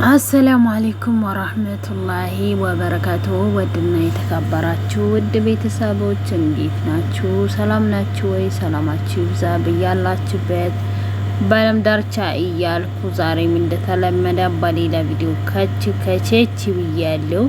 አሰላሙ አለይኩም ወራህመቱላሂ ወበረካቱሁ። ወድና የተከበራችሁ ውድ ቤተሰቦች እንዴት ናችሁ? ሰላም ናችሁ ወይ? ሰላማችሁ ይብዛ በያላችሁበት በዓለም ዳርቻ እያልኩ ዛሬም እንደተለመደ በሌላ ቪዲዮ ከቼች ብያለሁ።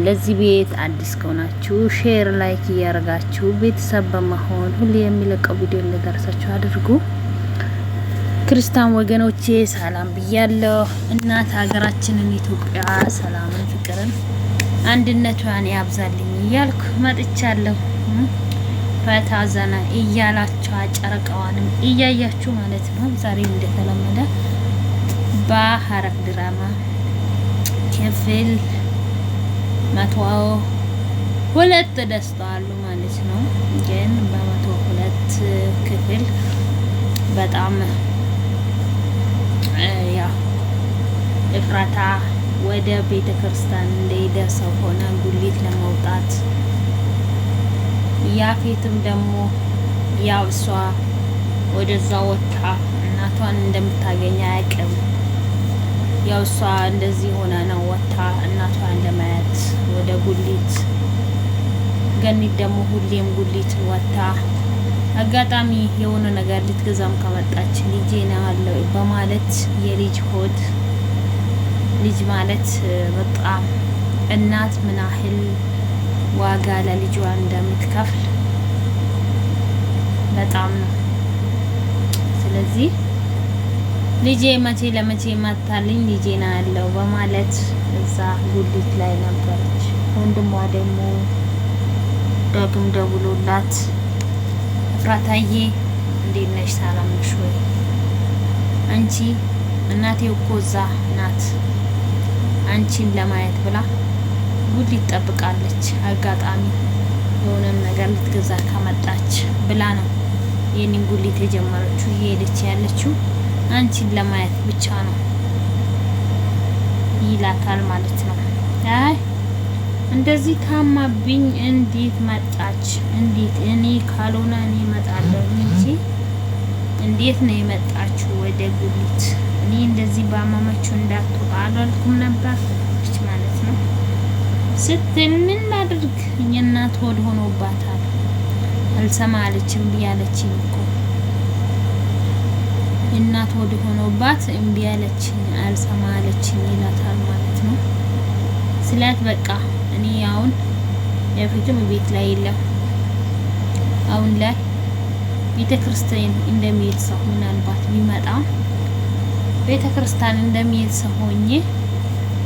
ለዚህ ቤት አዲስ ከሆናችሁ ሼር፣ ላይክ እያደረጋችሁ ቤተሰብ በመሆን ሁሌ የሚለቀው ቪዲዮ እንደደረሳችሁ አድርጉ። ክርስቲያን ወገኖቼ ሰላም ብያለሁ። እናት ሀገራችንን ኢትዮጵያ ሰላምን፣ ፍቅርን፣ አንድነቷን ያብዛልኝ እያልኩ መጥቻለሁ። ፈታ ዘና እያላችሁ ጨረቃዋንም እያያችሁ ማለት ነው። ዛሬ እንደተለመደ በሐረግ ድራማ ክፍል 102 ደስተዋሉ ማለት ነው። ግን በ102 ክፍል በጣም ኤፍራታ ወደ ቤተ ክርስቲያን እንደሄደ ሰው ሆነ ጉሊት ለመውጣት፣ ያፌትም ደግሞ ያው እሷ ወደዛ ወጣ እናቷን እንደምታገኝ አያውቅም። ያው እሷ እንደዚህ ሆነ ነው ወጣ እናቷን ለማየት ወደ ጉሊት። ገኒት ደግሞ ሁሌም ጉሊት ወጣ አጋጣሚ የሆነ ነገር ልትገዛም ከመጣች ልጄ ነው ያለው በማለት የልጅ ሆድ ልጅ ማለት በጣም እናት ምን ያህል ዋጋ ለልጇ እንደምትከፍል በጣም ነው። ስለዚህ ልጄ መቼ ለመቼ መታልኝ ልጄ ነው ያለው በማለት እዛ ጉሊት ላይ ነበረች። ወንድሟ ደግሞ ዳግም ደውሎላት ኤፍራታዬ እንዴት ነሽ? ሰላም ነሽ ወይ? አንቺ እናቴ እኮ እዛ ናት አንቺን ለማየት ብላ ጉሊት ትጠብቃለች። አጋጣሚ የሆነም ነገር ልትገዛ ከመጣች ብላ ነው የኔን ጉሊት የጀመረችው። እየሄደች ያለችው አንቺን ለማየት ብቻ ነው ይላታል ማለት ነው። አይ እንደዚህ ታማብኝ እንዴት መጣች? እንዴት እኔ ካልሆነ እኔ እመጣለሁ እንጂ እንዴት ነው የመጣችው ወደ ጉሊት? እኔ እንደዚህ ባማመችው እንዳትወጣ አላልኩም ነበር ማለት ነው ስትል ምን ላድርግ የእናት ሆድ ሆኖባታል። አልሰማ አለችም ብያለችኝ እኮ እናት ሆድ ሆኖባት እምቢ አለችኝ አልሰማ አለችኝ ይላታል ማለት ነው። ስላት በቃ እኔ አሁን የፊትም ቤት ላይ የለም። አሁን ላይ ቤተ ክርስቲያን እንደሚሄድ ሰው ምናልባት ቢመጣ ቤተ ክርስቲያን እንደሚሄድ ሰው ሆኜ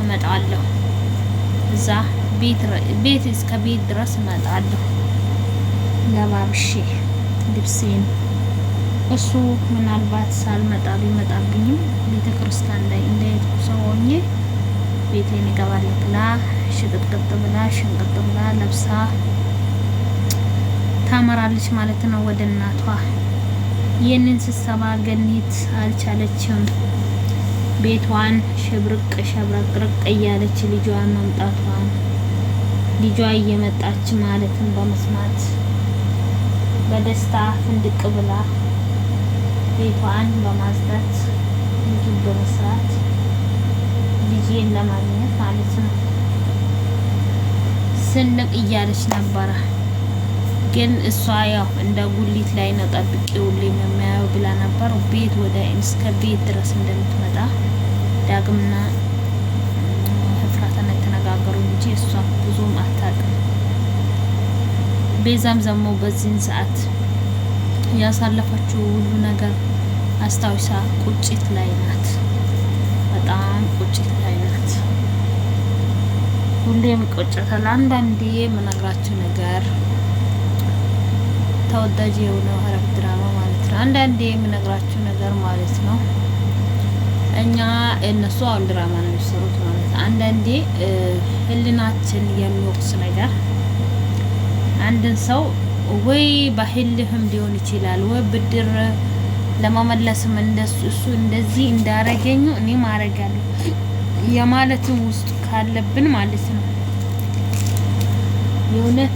እመጣለሁ። እዛ ቤት እስከ ቤት ድረስ እመጣለሁ ለባብሼ ልብሴን። እሱ ምናልባት ሳልመጣ ቢመጣብኝም ቤተ ክርስቲያን ላይ እንደሄድ ሰው ሆኜ ቤቴን እገባለሁ ብላ ሽቅጥቅጥ ብላ ሽንቅጥ ብላ ለብሳ ታመራለች ማለት ነው ወደ እናቷ። ይህንን ስትሰማ ገኒት አልቻለችም። ቤቷን ሽብርቅ ሸብረቅርቅ እያለች ልጇን መምጣቷን ልጇ እየመጣች ማለትን በመስማት በደስታ ፍንድቅ ብላ ቤቷን በማጽዳት ምግብ በመስራት ልጄን ለማግኘት ማለት ነው ስንቅ እያለች ነበረ። ግን እሷ ያው እንደ ጉሊት ላይ ነው ጠብቄ ሁሌም የሚያየው ብላ ነበር። ቤት ወደ እስከ ቤት ድረስ እንደምትመጣ ዳግምና ኤፍራታና የተነጋገሩ እንጂ እሷ ብዙም አታውቅም። ቤዛም ዘሞ በዚህን ሰዓት ያሳለፈችው ሁሉ ነገር አስታውሳ ቁጭት ላይ ናት። በጣም ቁጭት ላይ ናት። ሁሌም ቆጨታል። አንዳንዴ የምነግራችሁ ነገር ተወዳጅ የሆነው ሐረግ ድራማ ማለት ነው። አንዳንዴ የምነግራችሁ ነገር ማለት ነው እኛ እነሱ አሁን ድራማ ነው የሚሰሩት ማለት ነው። አንዳንዴ ህልናችን የሚወቅስ ነገር አንድን ሰው ወይ በህልህም ሊሆን ይችላል ወይ ብድር ለመመለስም እንደሱ እሱ እንደዚህ እንዳረገኙ እኔ ማረጋለሁ የማለትም ውስጥ ካለብን ማለት ነው የእውነት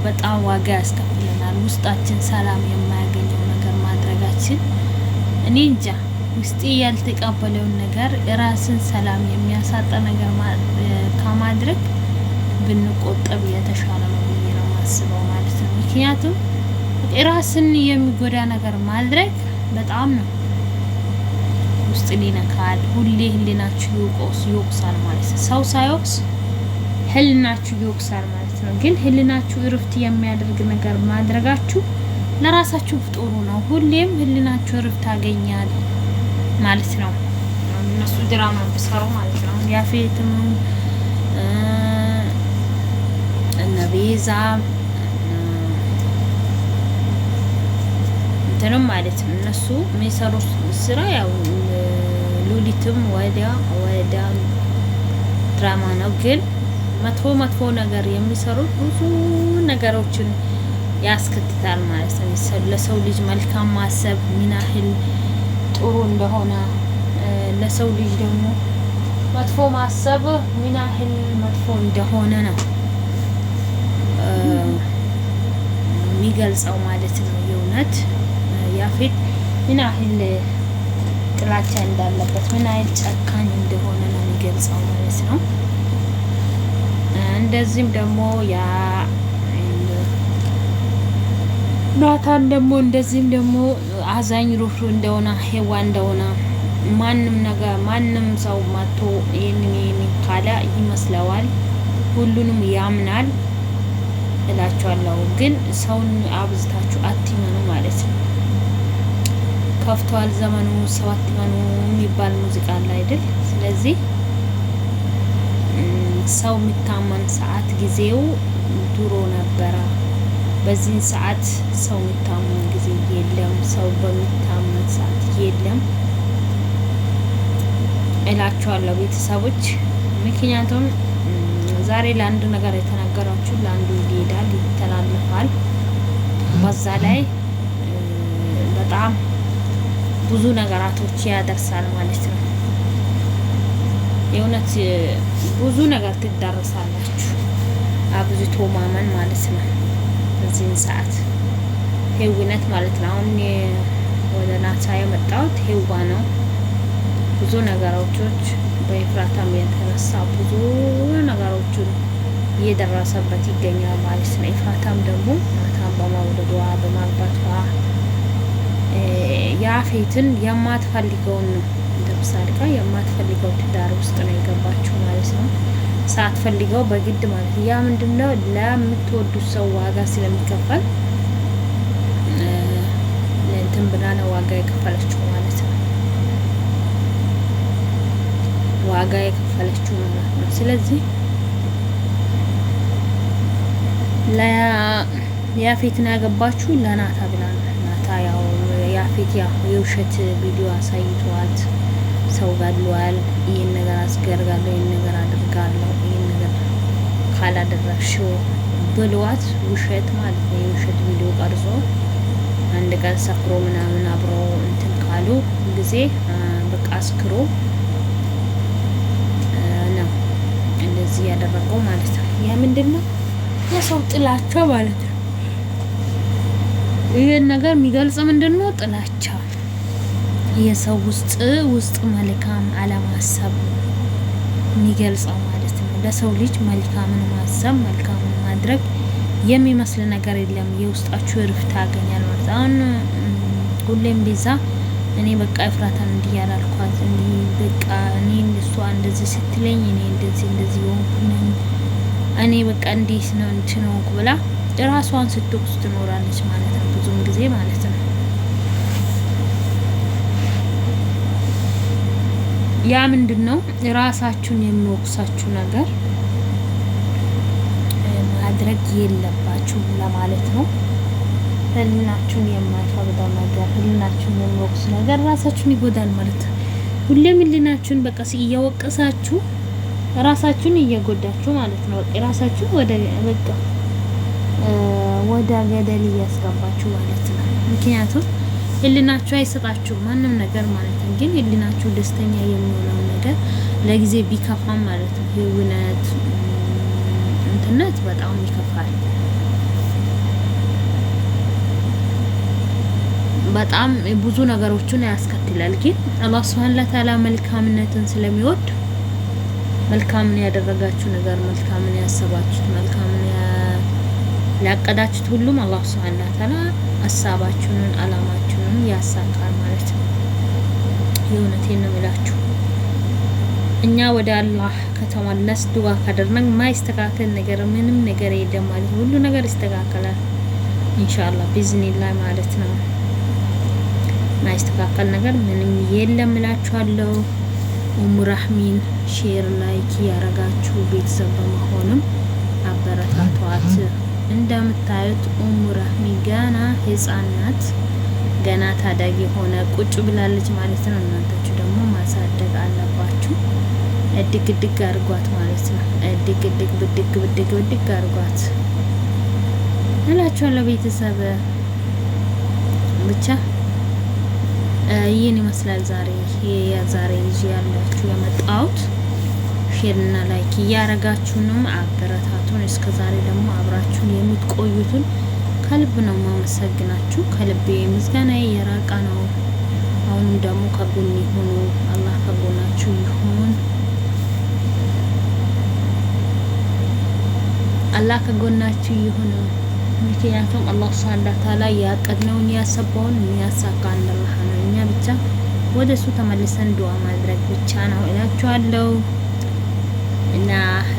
በጣም ዋጋ ያስከፍለናል። ውስጣችን ሰላም የማያገኘው ነገር ማድረጋችን እኔ እንጃ ውስጥ ያልተቀበለውን ነገር ራስን ሰላም የሚያሳጣ ነገር ከማድረግ ብንቆጠብ የተሻለ ነው ብዬ ነው ማስበው ማለት ነው። ምክንያቱም ራስን የሚጎዳ ነገር ማድረግ በጣም ነው ውስጥ ሊነካል። ሁሌ ህሊናችሁ ይወቅሳል ማለት ነው። ሰው ሳይወቅስ ህሊናችሁ ይወቅሳል ማለት ነው። ግን ህሊናችሁ እረፍት የሚያደርግ ነገር ማድረጋችሁ ለራሳችሁ ጥሩ ነው። ሁሌም ህሊናችሁ እረፍት ያገኛል ማለት ነው። እነሱ ድራማ ቢሰሩ ማለት ነው። ያፌትም እነ ቤዛ እንትንም ማለት ነው። እነሱ የሚሰሩት ስራ ያው ሉሊትም ወዲያ ድራማ ነው። ግን መጥፎ ነገር የሚሰሩት ብዙ ነገሮችን ያስከትታል ማለት ነው። ለሰው ልጅ መልካም ማሰብ ምን ያህል ጥሩ እንደሆነ፣ ለሰው ልጅ ደግሞ መጥፎ ማሰብ ምን ያህል መጥፎ እንደሆነ ነው የሚገልጸው ማለት ነው። የእውነት ያፌት ምን ያህል ጥላቻ እንዳለበት ምን ያህል ጨካኝ እንደሆነ ነው የሚገልጸው ማለት ነው። እንደዚህም ደግሞ ናታን ደግሞ እንደዚህም ደግሞ አዛኝ ሩህሩ እንደሆነ ሄዋ እንደሆነ ማንም ሰው መጥቶ ይሄን ካለ ይመስለዋል፣ ሁሉንም ያምናል እላችኋለሁ። ግን ሰውን አብዝታችሁ አትመኑ ማለት ነው። ከፍቷል ዘመኑ፣ ሰው አትመኑ የሚባል ሙዚቃ አለ አይደል? ስለዚህ ሰው የሚታመን ሰዓት ጊዜው ድሮ ነበረ። በዚህ ሰዓት ሰው የሚታመን ጊዜ የለም። ሰው በሚታመን ሰዓት የለም እላችኋለሁ ቤተሰቦች። ምክንያቱም ዛሬ ለአንድ ነገር የተናገራችሁ ለአንዱ ይሄዳል፣ ይተላለፋል። በዛ ላይ በጣም ብዙ ነገራቶች ያደርሳል ማለት ነው። የእውነት ብዙ ነገር ትዳረሳላችሁ። አብዝቶ ማመን ማለት ነው። በዚህ ሰዓት ሄውነት ማለት ነው። አሁን ወደ ናታ የመጣሁት ሄዋ ነው። ብዙ ነገሮች በኤፍራታም የተነሳ ብዙ ነገሮችን እየደረሰበት ይገኛል ማለት ነው። ኤፍራታም ደግሞ ናታን በመውለዷ በማግባቷ ያፌትን የማትፈልገውን ነው እንደምሳሌ የማትፈልገው ትዳር ውስጥ ነው የገባችው ማለት ነው። ሳትፈልገው በግድ ማለት ያ ምንድነው ለምትወዱት ሰው ዋጋ ስለሚከፈል ለእንትን ብላ ነው ዋጋ የከፈለችው ማለት ነው። ዋጋ የከፈለችው ማለት ነው። ስለዚህ ያፌትን ያገባችው ለናታ ብላ ነው። ናታ ያው ያፌት ያው የውሸት ቪዲዮ አሳይቷት ሰው ገድሏል፣ ይሄን ነገር አስገርጋለሁ፣ ይሄን ነገር አድርጋለሁ፣ ይሄን ነገር ካላደረግሽው ብሏት ውሸት ማለት ነው። የውሸት ቪዲዮ ቀርጾ አንድ ቀን ሰክሮ ምናምን አብሮ እንትን ካሉ ጊዜ በቃ አስክሮ ነው እንደዚህ ያደረገው ማለት ነው። ያ ምንድነው የሰው ጥላቻ ማለት ነው። ይሄን ነገር የሚገልጽ ምንድነው ጥላቻ፣ የሰው ውስጥ መልካም አለማሰብ የሚገልጸው ማለት ነው። ለሰው ልጅ መልካምን ማሰብ መልካምን ማድረግ የሚመስል ነገር የለም። የውስጣችሁ እረፍት ያገኛል ማለት አሁን ሁሌም ቤዛ እኔ በቃ ኤፍራታን እንዲህ ያላልኳት በቃ እኔ እሷ እንደዚህ ስትለኝ እኔ እንደዚህ ሆንኩኝ እኔ በቃ እንዴት ነው እንትነው ብላ ራሷን ስትወቅስ ትኖራለች ማለት ነው። ብዙም ጊዜ ማለት ነው። ያ ምንድነው ራሳችሁን የሚወቅሳችሁ ነገር ማድረግ የለባችሁ ለማለት ነው። ህሊናችሁን የማይፈቅደው ነገር ህሊናችሁን የሚወቅስ ነገር ራሳችሁን ይጎዳል ማለት ነው። ሁሌም ህሊናችሁን በቃ እየወቀሳችሁ ራሳችሁን እየጎዳችሁ ማለት ነው። በቃ ራሳችሁን ወደ ገደል እያስገባችሁ ማለት ነው። ምክንያቱም ህሊናችሁ አይሰጣችሁም ማንም ነገር ማለት ነው። ግን ህሊናችሁ ደስተኛ የሚሆነው ነገር ለጊዜ ቢከፋም ማለት ነው ህይወት እንትነት በጣም ይከፋል። በጣም ብዙ ነገሮችን ያስከትላል። ግን አላህ ሱብሓነሁ ወተዓላ መልካምነትን ስለሚወድ መልካምን ያደረጋችሁ ነገር፣ መልካምን ያሰባችሁት፣ መልካምን ያቀዳችሁት ሁሉም አላህ ሱብሓነሁ ወተዓላ ሀሳባችሁን አላማችሁን ያሳካል ማለት ነው። የእውነቴን ነው የምላችሁ። እኛ ወደ አላህ ከተመለስ ዱዓ ካደረግን ማይስተካከል ነገር ምንም ነገር የለም ማለት ነው። ሁሉ ነገር ይስተካከላል ኢንሻአላህ ቢዝኒላህ ማለት ነው። ማይስተካከል ነገር ምንም የለም እላችኋለሁ። ኡሙ ራህሚን ሼር ላይክ ያረጋችሁ ቤተሰብ በመሆንም አበረታቷት። እንደምታዩት ኡሙ ራህሚ ገና ህፃን ናት፣ ገና ታዳጊ ሆነ ቁጭ ብላለች ማለት ነው። እናንተችሁ ደግሞ ማሳደግ አለባችሁ። እድግ እድግ አርጓት ማለት ነው። እድግ እድግ ብድግ ብድግ ብድግ አርጓት እላችኋለሁ ቤተሰብ። ብቻ ይህን ይመስላል ዛሬ ይዤ ያላችሁ የመጣሁት። ሼርና ላይክ እያረጋችሁ ነው አበረታቱን። እስከ ዛሬ ደግሞ አብራችሁን የምትቆዩትን ከልብ ነው ማመሰግናችሁ። ከልብ ምስጋና የራቃ ነው። አሁንም ደግሞ ከጎን ይሁኑ። አላህ ከጎናችሁ ይሁን። አላህ ከጎናችሁ ይሁን። ምክንያቱም አላህ ሱብሓነሁ ወተዓላ ያቀድነውን ያሰበውን የሚያሳካ አላህ ነው። እኛ ብቻ ወደ እሱ ተመልሰን ዱዓ ማድረግ ብቻ ነው እላችኋለሁ። እና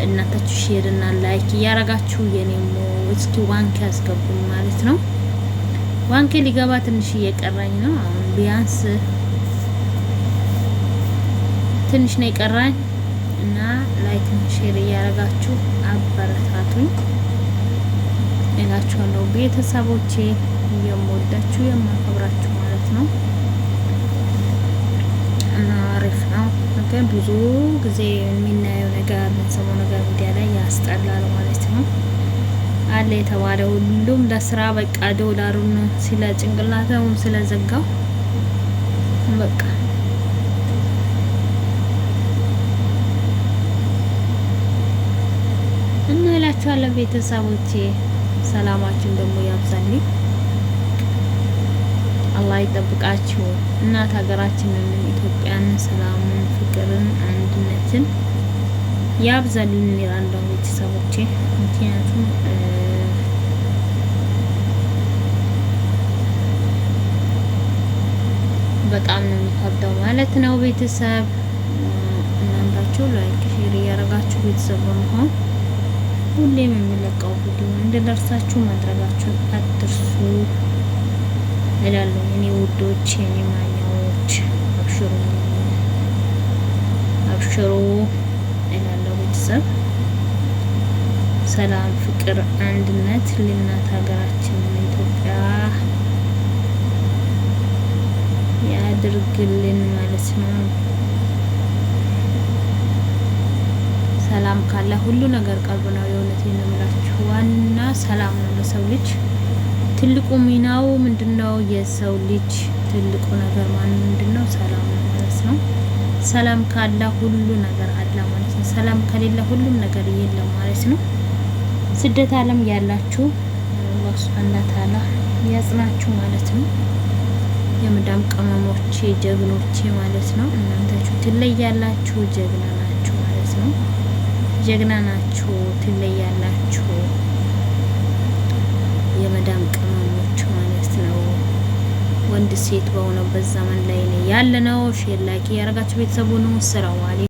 እናታችሁ ሼር እና ላይክ እያረጋችሁ የኔሞ እስኪ ዋንኬ ያስገቡኝ ማለት ነው። ዋንኬ ሊገባ ትንሽ እየቀራኝ ነው። አሁን ቢያንስ ትንሽ ነው የቀራኝ እና ላይክ ሼር እያረጋችሁ አበረታቱኝ እላችኋለሁ ቤተሰቦቼ። የምወዳችሁ የማከብራችሁ ማለት ነው። እና አሪፍ ነው ግን ብዙ ጊዜ የሚናየው ነገር የምንሰማው ነገር ሚዲያ ላይ ያስጠላል ማለት ነው። አለ የተባለ ሁሉም ለስራ በቃ ዶላሩን ስለ ጭንቅላታው ስለዘጋው በቃ እና እላችኋለሁ ቤተሰቦቼ ሰላማችሁን ደግሞ ያብዛልኝ። አላህ ይጠብቃችሁ። እናት ሀገራችንን ኢትዮጵያን ሰላምን፣ ፍቅርን፣ አንድነትን ያብዛልን ይላለው ቤተሰቦቼ። ምክንያቱም በጣም ነው የሚከብደው ማለት ነው ቤተሰብ። እናንታችሁ ላይክ ሼር እያረጋችሁ ቤተሰብ በመሆን ሁሌም የሚለቀው ቪዲዮ እንድደርሳችሁ ማድረጋችሁን አትርሱ እላለሁ። እኔ ውዶች፣ የኔ ማኛዎች አብሽሩ አብሽሩ እላለሁ ቤተሰብ። ሰላም፣ ፍቅር፣ አንድነት ለእናት ሀገራችን ኢትዮጵያ ያድርግልን ማለት ነው። ሰላም ካለ ሁሉ ነገር ቀርብ ነው። የእውነቴን ነው የምላችሁ። ዋና ሰላም ነው ለሰው ልጅ ትልቁ ሚናው ምንድነው? የሰው ልጅ ትልቁ ነገር ምንድነው? ሰላም ነው ማለት ነው። ሰላም ካለ ሁሉ ነገር አለ ማለት ነው። ሰላም ከሌለ ሁሉም ነገር የለም ማለት ነው። ስደት ዓለም ያላችሁ አላህ ሱብሓነሁ ወተዓላ ያጽናችሁ ማለት ነው። የመዳም ቅመሞቼ ጀግኖቼ ማለት ነው። እናንተችሁ ትለያላችሁ፣ ጀግና ናችሁ ማለት ነው። ጀግና ናችሁ፣ ትለያላችሁ። የመዳም ቅመሞች ማለት ነው። ወንድ ሴት በሆነበት ዘመን ላይ ያለ ነው። ሼር ላይክ ያረጋችሁ ቤተሰቡ ነው። ሰላም